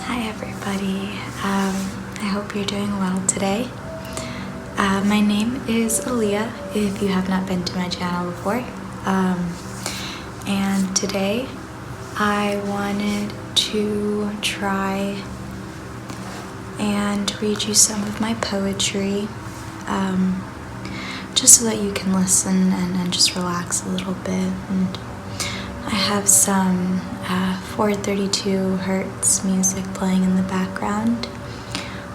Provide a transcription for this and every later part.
Hi everybody, I hope you're doing well today. My name is Aaliyah, if you have not been to my channel before. And today I wanted to try and read you some of my poetry, just so that you can listen and just relax a little bit. And I have some 432 hertz music playing in the background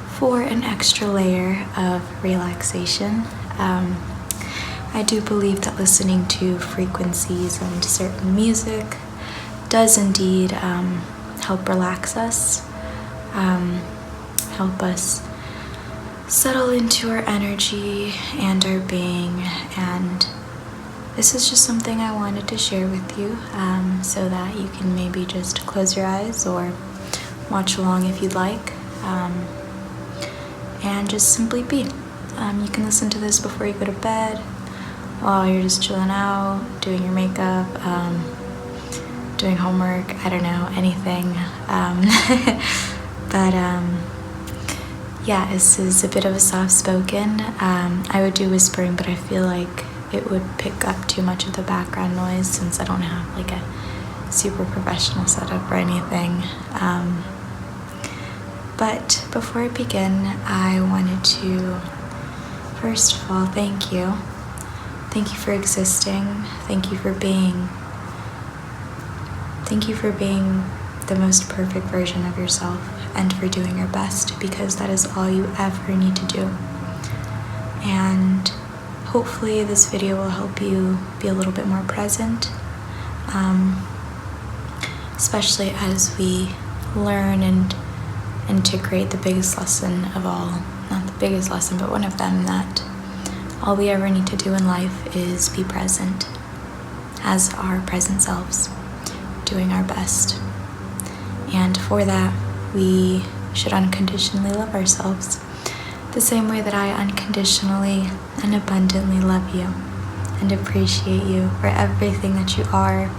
for an extra layer of relaxation. I do believe that listening to frequencies and certain music does indeed help relax us, help us settle into our energy and our being, and this is just something I wanted to share with you, so that you can maybe just close your eyes or watch along if you'd like, and just simply be. You can listen to this before you go to bed, while you're just chilling out, doing your makeup, doing homework, I don't know, anything. But yeah, this is a bit of a soft-spoken. I would do whispering, but I feel like it would pick up too much of the background noise since I don't have like a super professional setup or anything. But before I begin, I wanted to first of all thank you. Thank you for existing. Thank you for being. Thank you for being the most perfect version of yourself and for doing your best, because that is all you ever need to do. And hopefully this video will help you be a little bit more present, especially as we learn and integrate the biggest lesson of all. Not the biggest lesson, but one of them, that all we ever need to do in life is be present as our present selves, doing our best. And for that, we should unconditionally love ourselves, the same way that I unconditionally and abundantly love you and appreciate you for everything that you are,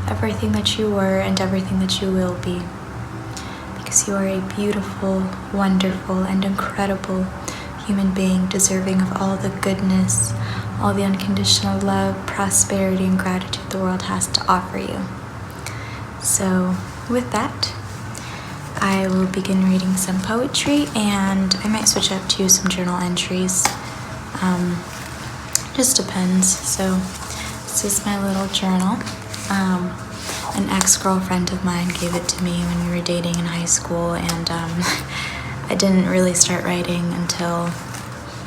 everything that you were, and everything that you will be. Because you are a beautiful, wonderful, and incredible human being, deserving of all the goodness, all the unconditional love, prosperity, and gratitude the world has to offer you. So with that, I will begin reading some poetry, and I might switch up to some journal entries. Just depends. So this is my little journal. An ex-girlfriend of mine gave it to me when we were dating in high school, and I didn't really start writing until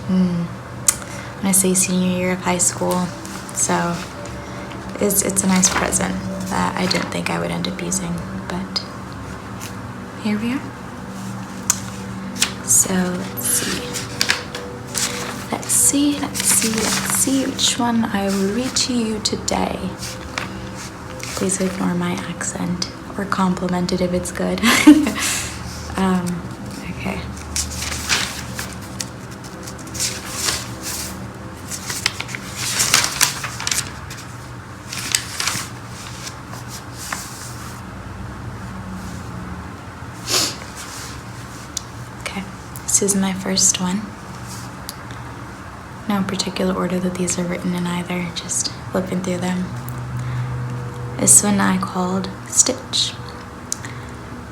when I say senior year of high school. So it's a nice present that I didn't think I would end up using, but here we are. So let's see which one I will read to you today. Please ignore my accent, or compliment it if it's good. Okay. This is my first one. No particular order that these are written in either, just flipping through them. This one I called Stitch.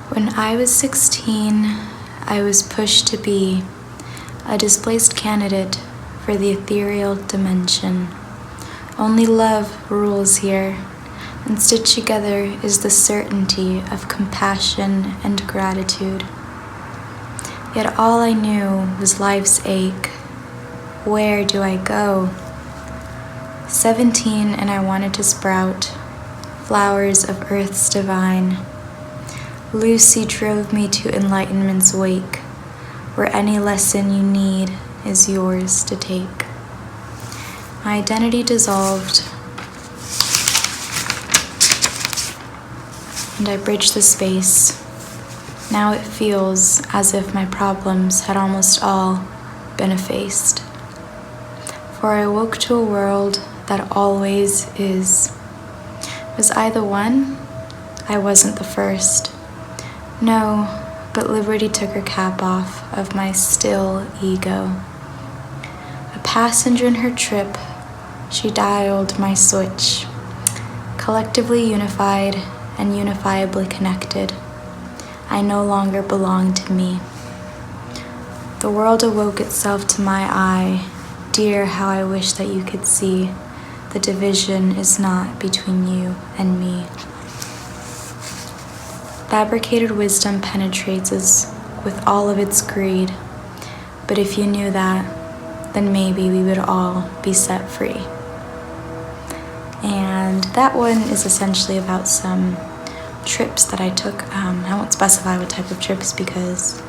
When I was 16, I was pushed to be a displaced candidate for the ethereal dimension. Only love rules here, and stitched together is the certainty of compassion and gratitude. Yet all I knew was life's ache. Where do I go? 17, and I wanted to sprout flowers of earth's divine. Lucy drove me to enlightenment's wake, where any lesson you need is yours to take. My identity dissolved, and I bridged the space. Now it feels as if my problems had almost all been effaced. For I woke to a world that always is. Was I the one? I wasn't the first. No, but liberty took her cap off of my still ego. A passenger in her trip, she dialed my switch. Collectively unified and unifiably connected, I no longer belonged to me. The world awoke itself to my eye. Dear, how I wish that you could see the division is not between you and me. Fabricated wisdom penetrates us with all of its greed, but if you knew that, then maybe we would all be set free. And that one is essentially about some trips that I took. I won't specify what type of trips because,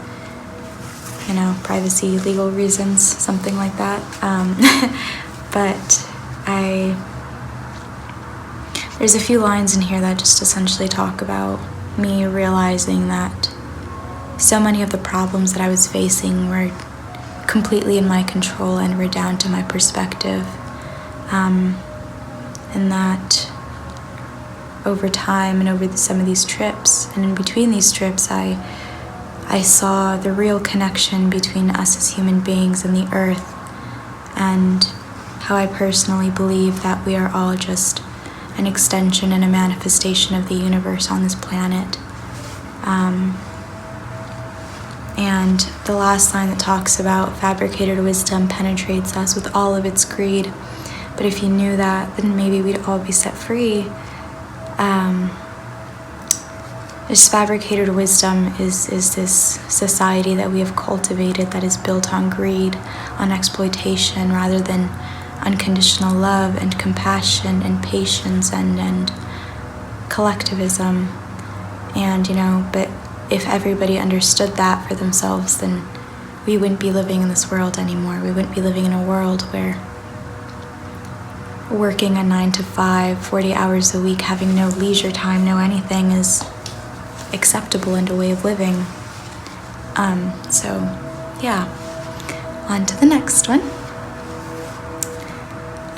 privacy, legal reasons, something like that. But there's a few lines in here that just essentially talk about me realizing that so many of the problems that I was facing were completely in my control and were down to my perspective. And that over time and over some of these trips and in between these trips, I saw the real connection between us as human beings and the earth, and how I personally believe that we are all just an extension and a manifestation of the universe on this planet. And the last line that talks about fabricated wisdom penetrates us with all of its greed. But if you knew that, then maybe we'd all be set free. This fabricated wisdom is this society that we have cultivated that is built on greed, on exploitation, rather than unconditional love and compassion and patience and collectivism. And, but if everybody understood that for themselves, then we wouldn't be living in this world anymore. We wouldn't be living in a world where working a 9 to 5, 40 hours a week, having no leisure time, no anything is acceptable and a way of living. On to the next one.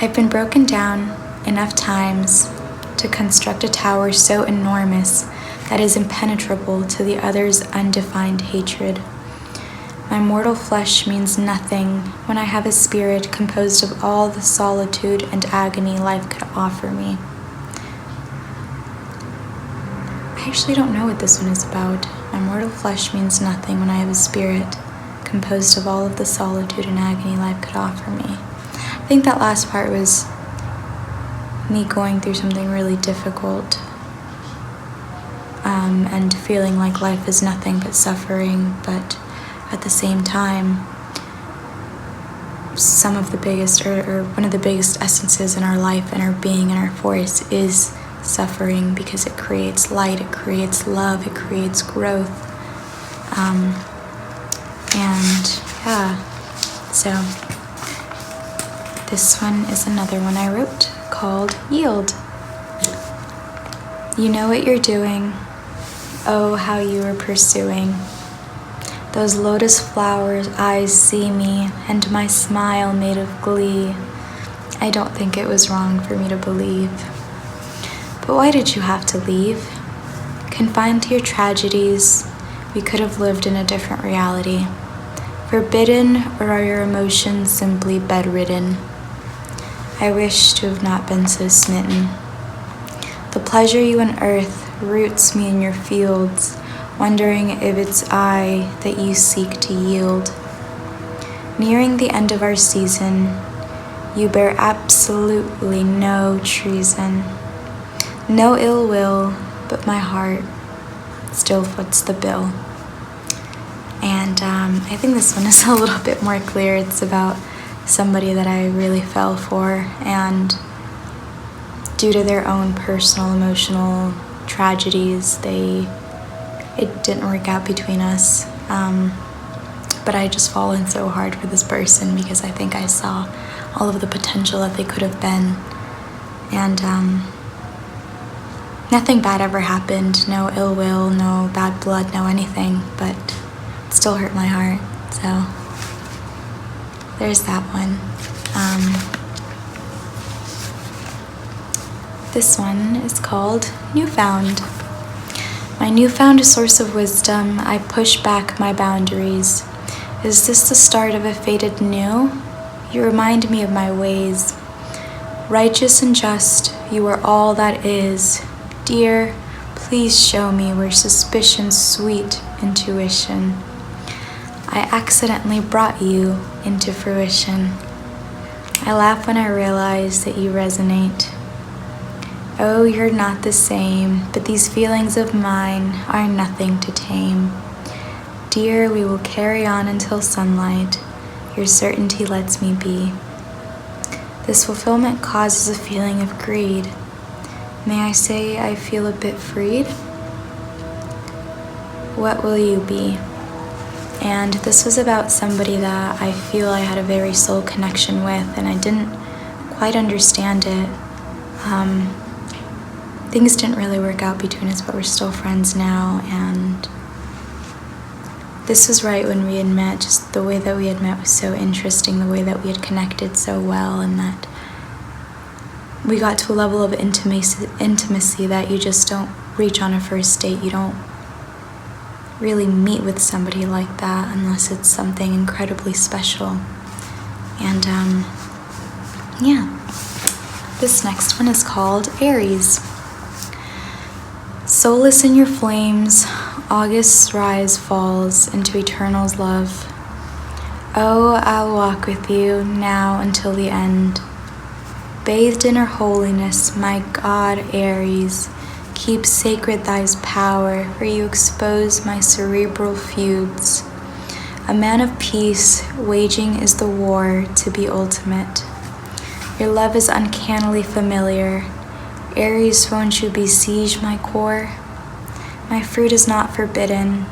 I've been broken down enough times to construct a tower so enormous that is impenetrable to the other's undefined hatred. My mortal flesh means nothing when I have a spirit composed of all the solitude and agony life could offer me. I actually don't know what this one is about. My mortal flesh means nothing when I have a spirit composed of all of the solitude and agony life could offer me. I think that last part was me going through something really difficult, and feeling like life is nothing but suffering, but at the same time, some of the biggest, or one of the biggest essences in our life and our being and our force is suffering, because it creates light, it creates love, it creates growth. So this one is another one I wrote called Yield. You know what you're doing. Oh, how you are pursuing. Those lotus flowers' eyes see me, and my smile made of glee. I don't think it was wrong for me to believe. But why did you have to leave? Confined to your tragedies, we could have lived in a different reality. Forbidden, or are your emotions simply bedridden? I wish to have not been so smitten. The pleasure you unearth roots me in your fields, wondering if it's I that you seek to yield. Nearing the end of our season, you bear absolutely no treason. No ill will, but my heart still foots the bill. And I think this one is a little bit more clear. It's about somebody that I really fell for, and due to their own personal emotional tragedies, it didn't work out between us. But I just fallen so hard for this person because I think I saw all of the potential that they could have been. And nothing bad ever happened, no ill will, no bad blood, no anything, but it still hurt my heart. So there's that one. This one is called Newfound. My newfound source of wisdom, I push back my boundaries. Is this the start of a fated new? You remind me of my ways. Righteous and just, you are all that is. Dear, please show me where suspicion's sweet intuition. I accidentally brought you into fruition. I laugh when I realize that you resonate. Oh, you're not the same, but these feelings of mine are nothing to tame. Dear, we will carry on until sunlight. Your certainty lets me be. This fulfillment causes a feeling of greed. May I say I feel a bit freed? What will you be? And this was about somebody that I feel I had a very soul connection with, and I didn't quite understand it. Things didn't really work out between us, but we're still friends now, and this was right when we had met. Just the way that we had met was so interesting, the way that we had connected so well, and that we got to a level of intimacy that you just don't reach on a first date. You don't really meet with somebody like that unless it's something incredibly special. And yeah, this next one is called Aries. Soulless in your flames, August's rise falls into eternal's love. Oh, I'll walk with you now until the end. Bathed in her holiness, my God Aries, keep sacred thy power, for you expose my cerebral feuds. A man of peace, waging is the war to be ultimate. Your love is uncannily familiar. Aries, won't you besiege my core? My fruit is not forbidden,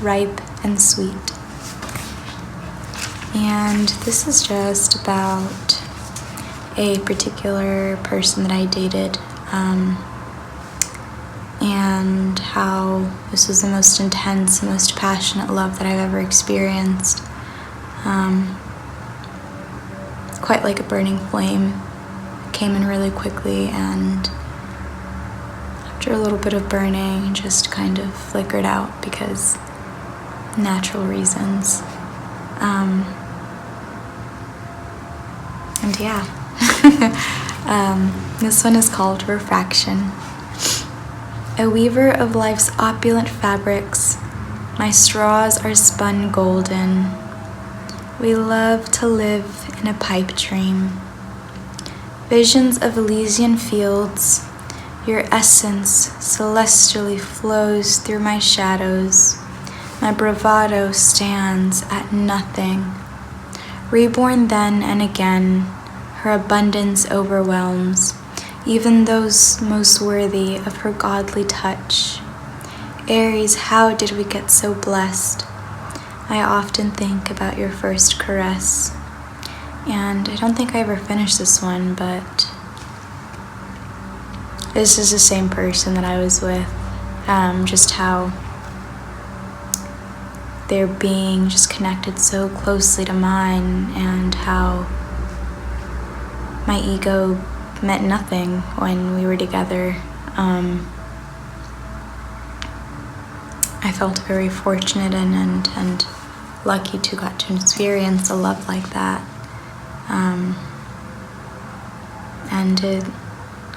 ripe and sweet. And this is just about a particular person that I dated, and how this was the most intense, most passionate love that I've ever experienced. Quite like a burning flame. It came in really quickly, and after a little bit of burning, just kind of flickered out because natural reasons. And yeah, this one is called Refraction. A weaver of life's opulent fabrics, my straws are spun golden. We love to live in a pipe dream. Visions of Elysian fields, your essence celestially flows through my shadows. My bravado stands at nothing. Reborn then and again, her abundance overwhelms even those most worthy of her godly touch. Aries, how did we get so blessed? I often think about your first caress. And I don't think I ever finished this one, but this is the same person that I was with. Just how their being just connected so closely to mine, and how my ego meant nothing when we were together. I felt very fortunate and lucky to got to experience a love like that. And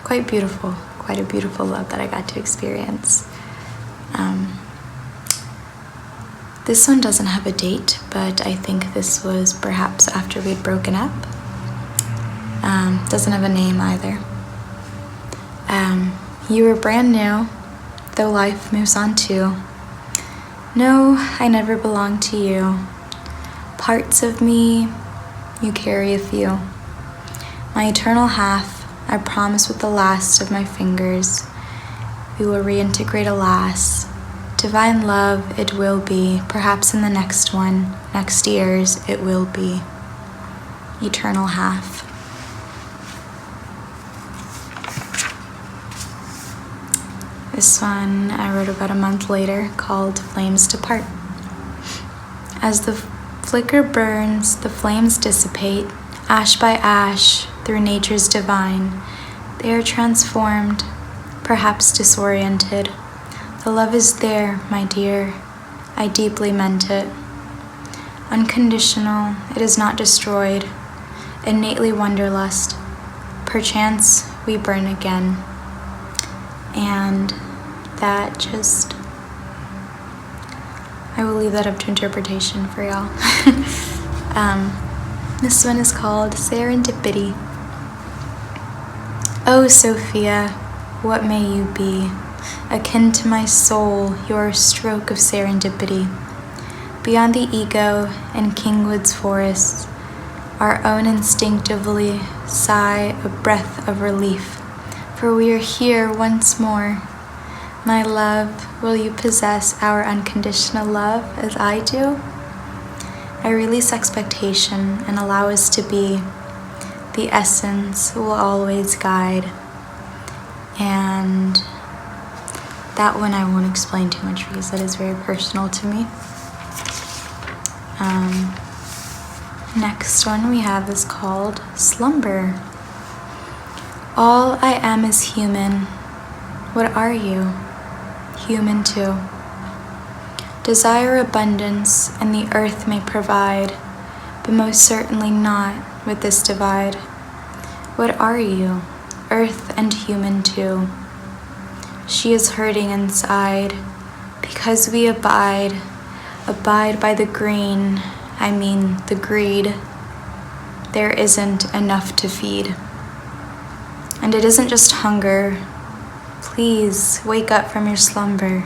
quite a beautiful love that I got to experience. This one doesn't have a date, but I think this was perhaps after we'd broken up. Doesn't have a name either. You were brand new, though life moves on too. No, I never belonged to you. Parts of me, you carry a few. My eternal half, I promise with the last of my fingers, we will reintegrate alas. Divine love it will be, perhaps in the next one, next year's it will be. Eternal half. This one I wrote about a month later, called Flames Depart. As the flicker burns, the flames dissipate, ash by ash, through nature's divine. They are transformed, perhaps disoriented, The love is there, my dear. I deeply meant it. Unconditional, it is not destroyed. Innately wanderlust. Perchance we burn again. And that just, I will leave that up to interpretation for y'all. This one is called Serendipity. Oh, Sophia, what may you be? Akin to my soul, you're a stroke of serendipity. Beyond the ego and Kingwood's forests, our own instinctively sigh a breath of relief, for we are here once more. My love, will you possess our unconditional love as I do? I release expectation and allow us to be. The essence will always guide. And that one I won't explain too much because that is very personal to me. Next one we have is called Slumber. All I am is human. What are you? Human too. Desire abundance and the earth may provide, but most certainly not with this divide. What are you? Earth and human too. She is hurting inside because we abide by the green, I mean the greed. There isn't enough to feed. And it isn't just hunger. Please wake up from your slumber.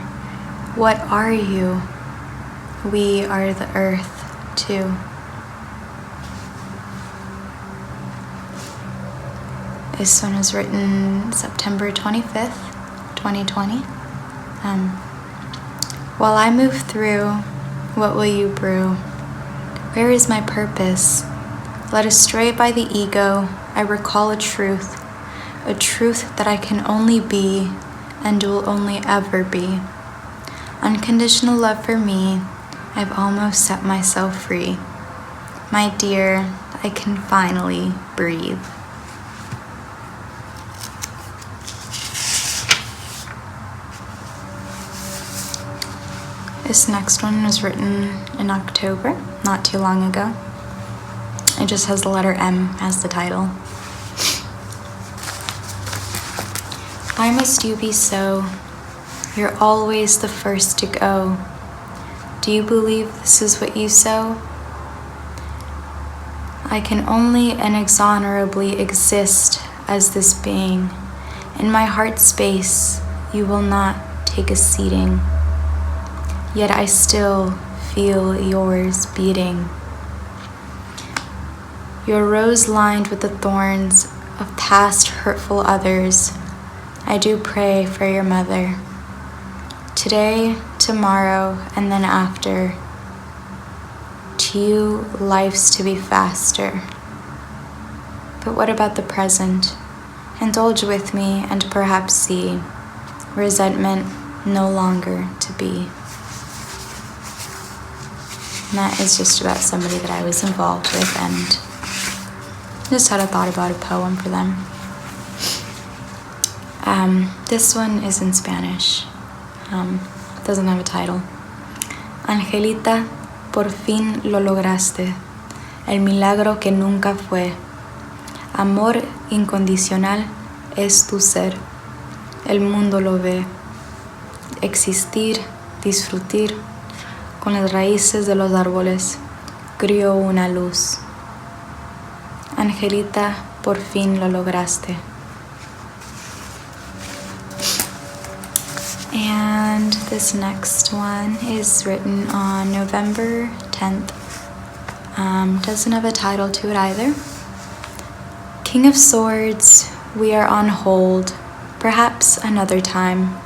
What are you? We are the earth too. This one was written September 25th, 2020. While I move through, what will you brew? Where is my purpose? Led astray by the ego, I recall a truth that I can only be and will only ever be. Unconditional love for me, I've almost set myself free. My dear, I can finally breathe. This next one was written in October, not too long ago. It just has the letter M as the title. Why must you be so? You're always the first to go. Do you believe this is what you sow? I can only inexorably exist as this being. In my heart space, you will not take a seating. Yet I still feel yours beating. Your rose lined with the thorns of past hurtful others. I do pray for your mother. Today, tomorrow, and then after. To you, life's to be faster. But what about the present? Indulge with me and perhaps see resentment no longer to be. And that is just about somebody that I was involved with and just had a thought about a poem for them. This one is in Spanish. Doesn't have a title. Angelita, por fin lo lograste. El milagro que nunca fue. Amor incondicional es tu ser. El mundo lo ve. Existir, disfrutar. Con las raíces de los árboles, crió una luz. Angelita, por fin lo lograste. And this next one is written on November 10th. Doesn't have a title to it either. King of Swords, we are on hold. Perhaps another time.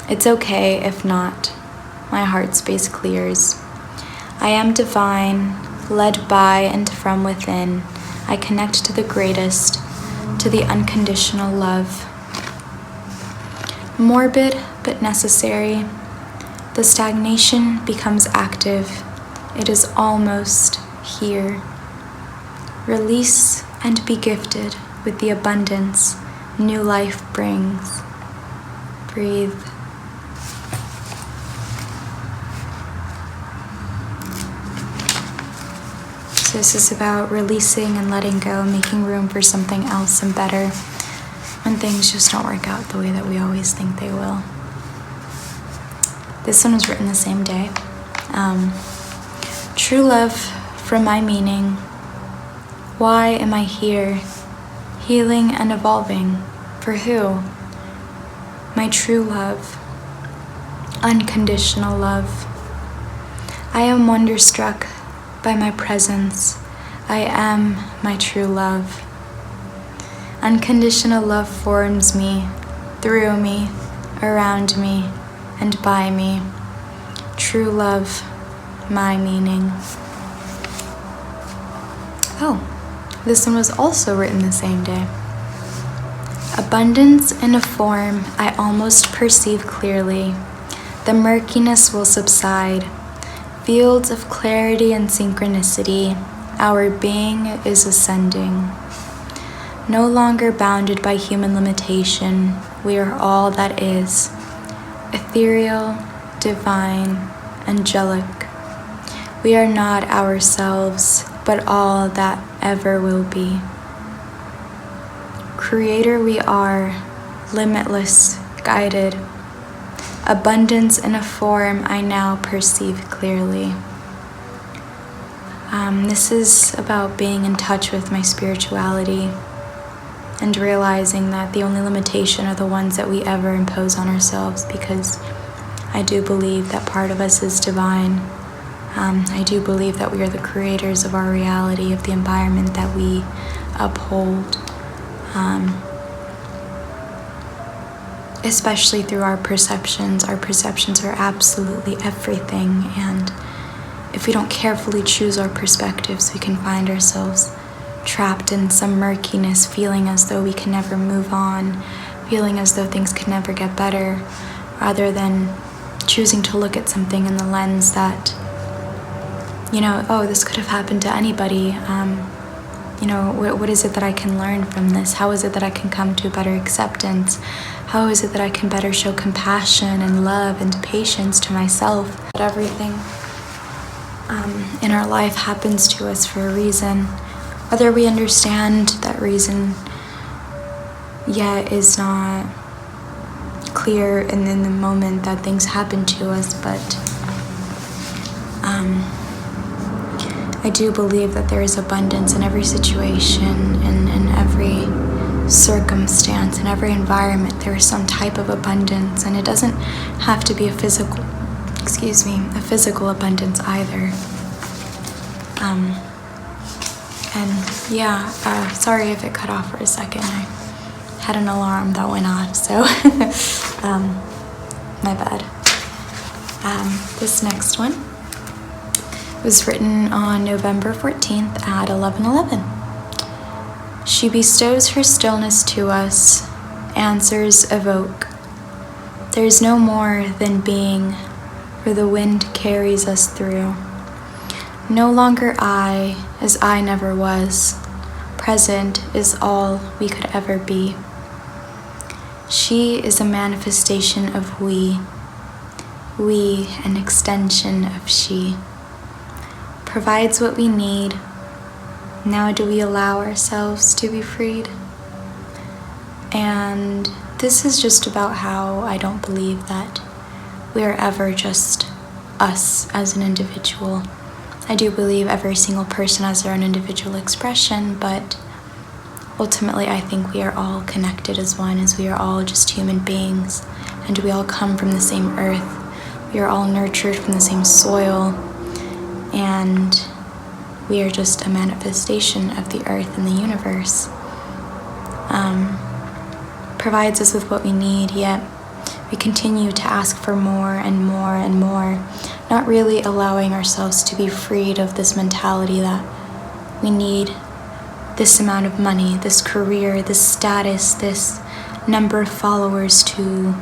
It's okay if not. My heart space clears. I am divine, led by and from within. I connect to the greatest, to the unconditional love. Morbid but necessary. The stagnation becomes active. It is almost here. Release and be gifted with the abundance new life brings. Breathe. So this is about releasing and letting go, making room for something else and better when things just don't work out the way that we always think they will. This one was written the same day. True love from my meaning. Why am I here? Healing and evolving. For who? My true love. Unconditional love. I am wonderstruck by my presence. I am my true love. Unconditional love forms me, through me, around me, and by me. True love, my meaning. Oh, this one was also written the same day. Abundance in a form I almost perceive clearly. The murkiness will subside. Fields of clarity and synchronicity. Our being is ascending. No longer bounded by human limitation, we are all that is. Ethereal, divine, angelic. We are not ourselves, but all that ever will be. Creator we are, limitless, guided. Abundance in a form I now perceive clearly. This is about being in touch with my spirituality and realizing that the only limitation are the ones that we ever impose on ourselves, because I do believe that part of us is divine. I do believe that we are the creators of our reality, of the environment that we uphold, especially through our perceptions. Our perceptions are absolutely everything, and if we don't carefully choose our perspectives, we can find ourselves trapped in some murkiness, feeling as though we can never move on, feeling as though things can never get better, rather than choosing to look at something in the lens that, oh, this could have happened to anybody. What is it that I can learn from this? How is it that I can come to a better acceptance? How is it that I can better show compassion and love and patience to myself? That everything in our life happens to us for a reason. Whether we understand that reason yet is not clear in the moment that things happen to us, but I do believe that there is abundance in every situation, in every circumstance, in every environment. There is some type of abundance, and it doesn't have to be a physical abundance either. Sorry if it cut off for a second. I had an alarm that went off, so my bad. This next one was written on November 14th at 11:11. She bestows her stillness to us, answers evoke. There is no more than being, for the wind carries us through. No longer I, as I never was. Present is all we could ever be. She is a manifestation of we, an extension of she. Provides what we need. Now do we allow ourselves to be freed? And this is just about how I don't believe that we are ever just us as an individual. I do believe every single person has their own individual expression, but ultimately I think we are all connected as one, as we are all just human beings, and we all come from the same earth. We are all nurtured from the same soil, and we are just a manifestation of the earth and the universe. Provides us with what we need, yet we continue to ask for more and more and more, not really allowing ourselves to be freed of this mentality that we need this amount of money, this career, this status, this number of followers to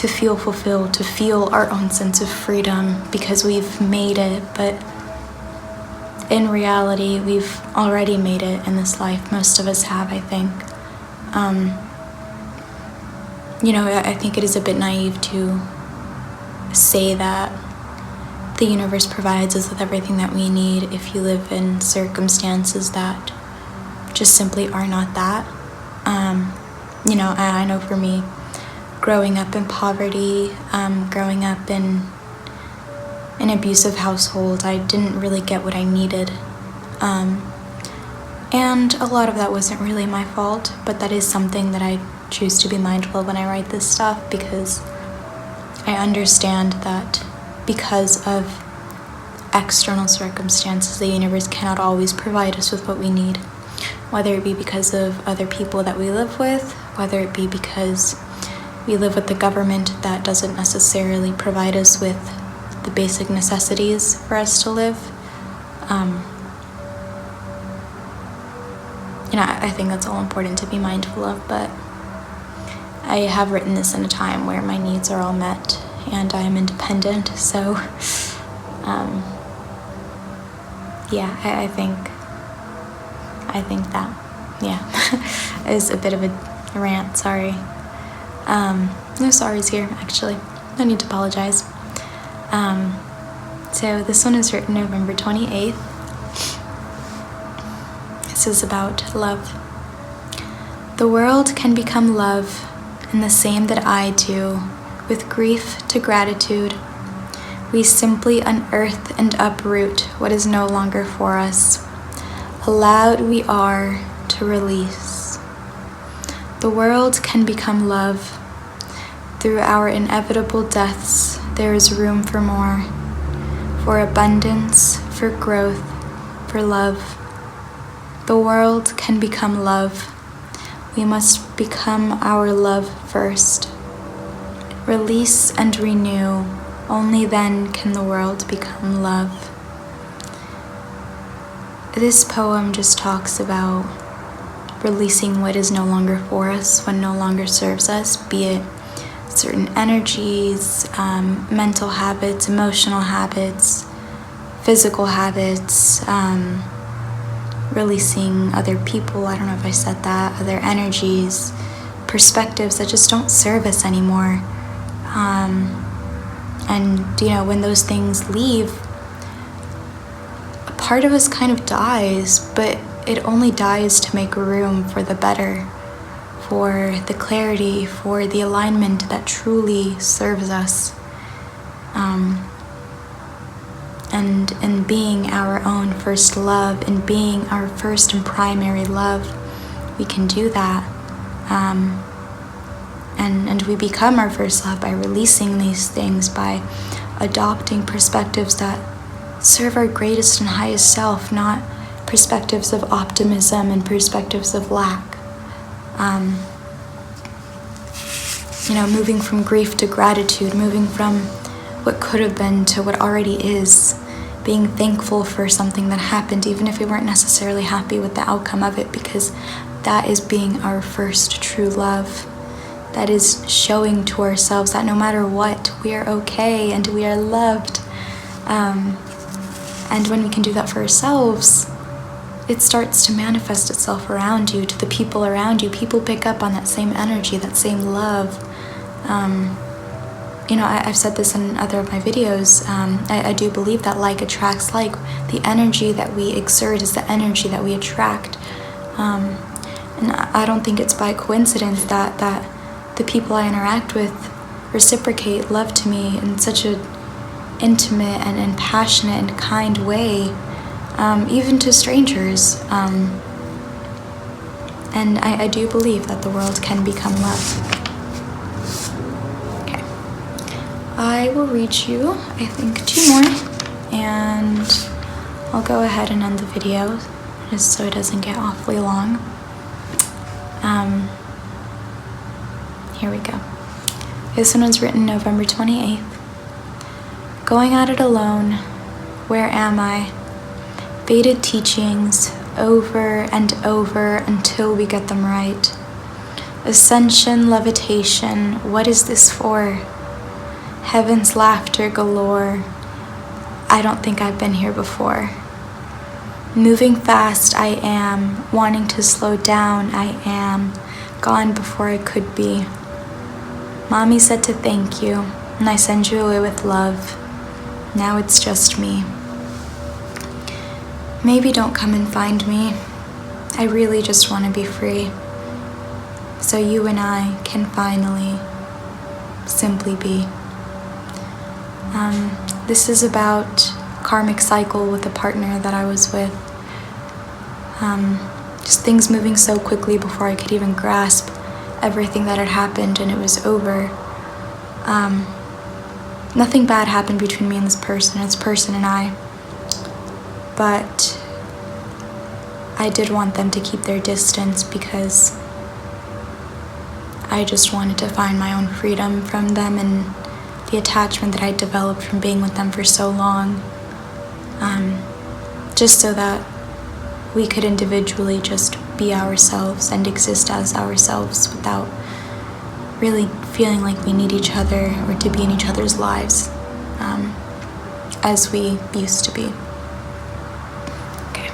feel fulfilled, to feel our own sense of freedom because we've made it. But in reality, we've already made it in this life. Most of us have, I think. I think it is a bit naive to say that the universe provides us with everything that we need if you live in circumstances that just simply are not that. I know for me, growing up in poverty, growing up in an abusive household, I didn't really get what I needed. And a lot of that wasn't really my fault, but that is something that I choose to be mindful of when I write this stuff, because I understand that because of external circumstances, the universe cannot always provide us with what we need, whether it be because of other people that we live with, whether it be because we live with the government that doesn't necessarily provide us with the basic necessities for us to live. I think that's all important to be mindful of, but I have written this in a time where my needs are all met and I am independent, so I think that is a bit of a rant, sorry. No sorries here, actually. No need to apologize. So this one is written November 28th. This is about love. The world can become love in the same that I do, with grief to gratitude. We simply unearth and uproot what is no longer for us. Allowed we are to release. The world can become love. Through our inevitable deaths, there is room for more, for abundance, for growth, for love. The world can become love. We must become our love first. Release and renew. Only then can the world become love. This poem just talks about releasing what is no longer for us, what no longer serves us, be it certain energies, mental habits, emotional habits, physical habits, releasing other people, I don't know if I said that, other energies, perspectives that just don't serve us anymore. When those things leave, a part of us kind of dies, but it only dies to make room for the better, for the clarity, for the alignment that truly serves us. And in being our own first love, in being our first and primary love, we can do that. And we become our first love by releasing these things, by adopting perspectives that serve our greatest and highest self, not perspectives of optimism and perspectives of lack. Moving from grief to gratitude, moving from what could have been to what already is, being thankful for something that happened, even if we weren't necessarily happy with the outcome of it, because that is being our first true love. That is showing to ourselves that no matter what, we are okay and we are loved. And when we can do that for ourselves, it starts to manifest itself around you, to the people around you. People pick up on that same energy, that same love. I've said this in other of my videos. I do believe that like attracts like. The energy that we exert is the energy that we attract. And I don't think it's by coincidence that the people I interact with reciprocate love to me in such an intimate and passionate and kind way, even to strangers. And I do believe that the world can become love. Okay. I will read you, I think, 2 more, and I'll go ahead and end the video just so it doesn't get awfully long. Here we go. This one was written November 28th. Going at it alone, where am I? Faded teachings, over and over until we get them right. Ascension, levitation, what is this for? Heaven's laughter galore. I don't think I've been here before. Moving fast, I am. Wanting to slow down, I am. Gone before I could be. Mommy said to thank you, and I send you away with love. Now it's just me. Maybe don't come and find me. I really just want to be free. So you and I can finally simply be. This is about karmic cycle with a partner that I was with. Just things moving so quickly before I could even grasp everything that had happened, and it was over. Nothing bad happened between me and this person and I. But I did want them to keep their distance because I just wanted to find my own freedom from them and the attachment that I developed from being with them for so long. Just so that we could individually just be ourselves and exist as ourselves without really feeling like we need each other or to be in each other's lives as we used to be. Okay.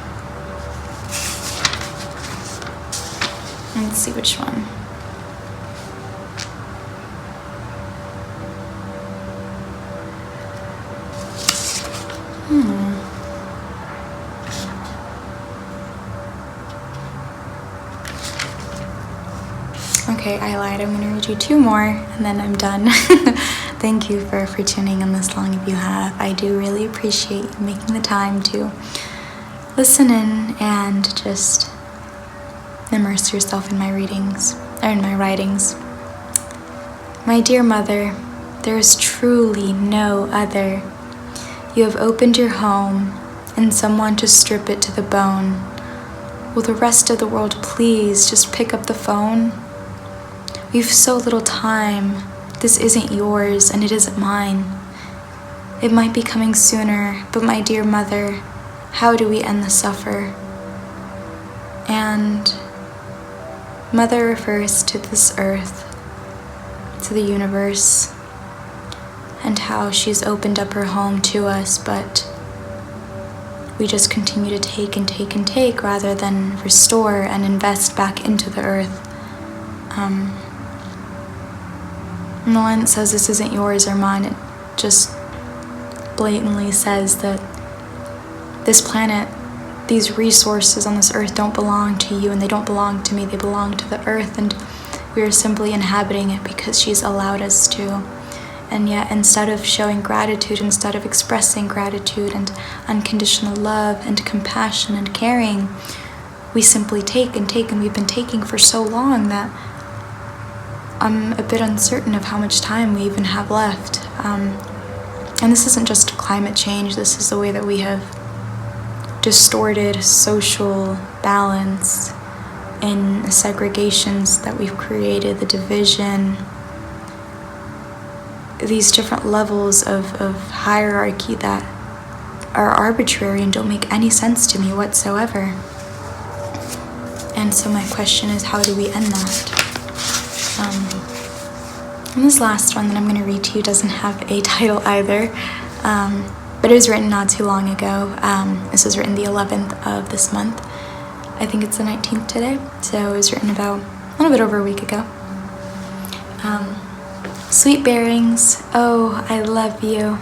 Let's see which one. Okay, I lied. I'm going to read you 2 more and then I'm done. Thank you for tuning in this long if you have. I do really appreciate you making the time to listen in and just immerse yourself in my readings, or in my writings. My dear mother, there is truly no other. You have opened your home and someone to strip it to the bone. Will the rest of the world please just pick up the phone? We've so little time. This isn't yours and it isn't mine. It might be coming sooner, but my dear mother, how do we end the suffer? And mother refers to this earth, to the universe, and how she's opened up her home to us, but we just continue to take and take and take rather than restore and invest back into the earth. And the line that says this isn't yours or mine, it just blatantly says that this planet, these resources on this earth don't belong to you and they don't belong to me, they belong to the earth, and we are simply inhabiting it because she's allowed us to. And yet instead of showing gratitude, instead of expressing gratitude and unconditional love and compassion and caring, we simply take and take, and we've been taking for so long that I'm a bit uncertain of how much time we even have left. And this isn't just climate change, this is the way that we have distorted social balance in segregations that we've created, the division, these different levels of hierarchy that are arbitrary and don't make any sense to me whatsoever. And so my question is, how do we end that? And this last one that I'm going to read to you doesn't have a title either, but it was written not too long ago. This was written the 11th of this month. I think it's the 19th today, so it was written about a little bit over a week ago. Sweet bearings, oh, I love you.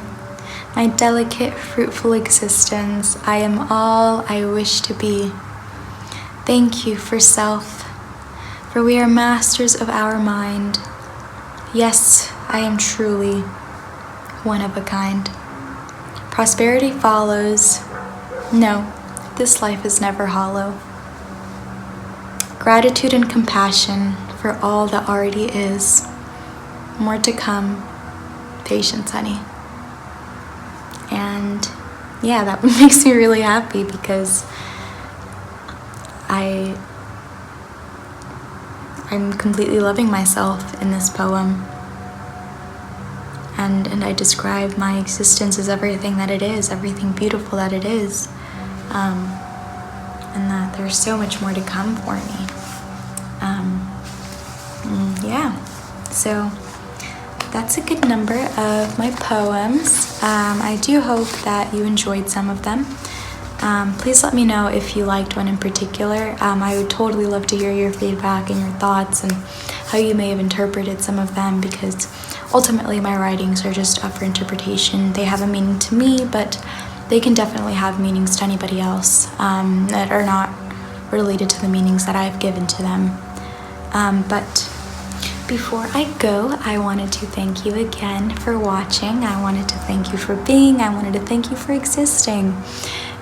My delicate, fruitful existence, I am all I wish to be. Thank you for self, for we are masters of our mind. Yes, I am truly one of a kind. Prosperity follows. No, this life is never hollow. Gratitude and compassion for all that already is. More to come. Patience, honey. And yeah, that makes me really happy because I'm completely loving myself in this poem. And I describe my existence as everything that it is, everything beautiful that it is. And that there's so much more to come for me. Yeah, so that's a good number of my poems. I do hope that you enjoyed some of them. Please let me know if you liked one in particular. I would totally love to hear your feedback and your thoughts and how you may have interpreted some of them, because ultimately my writings are just up for interpretation. They have a meaning to me, but they can definitely have meanings to anybody else that are not related to the meanings that I've given to them. But before I go, I wanted to thank you again for watching. I wanted to thank you for being. I wanted to thank you for existing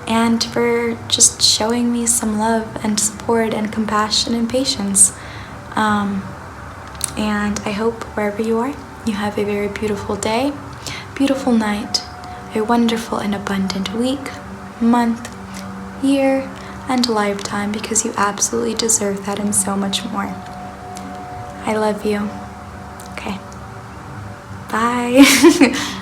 and for just showing me some love and support and compassion and patience. And I hope wherever you are, you have a very beautiful day, beautiful night, a wonderful and abundant week, month, year, and lifetime, because you absolutely deserve that and so much more. I love you. Okay. Bye.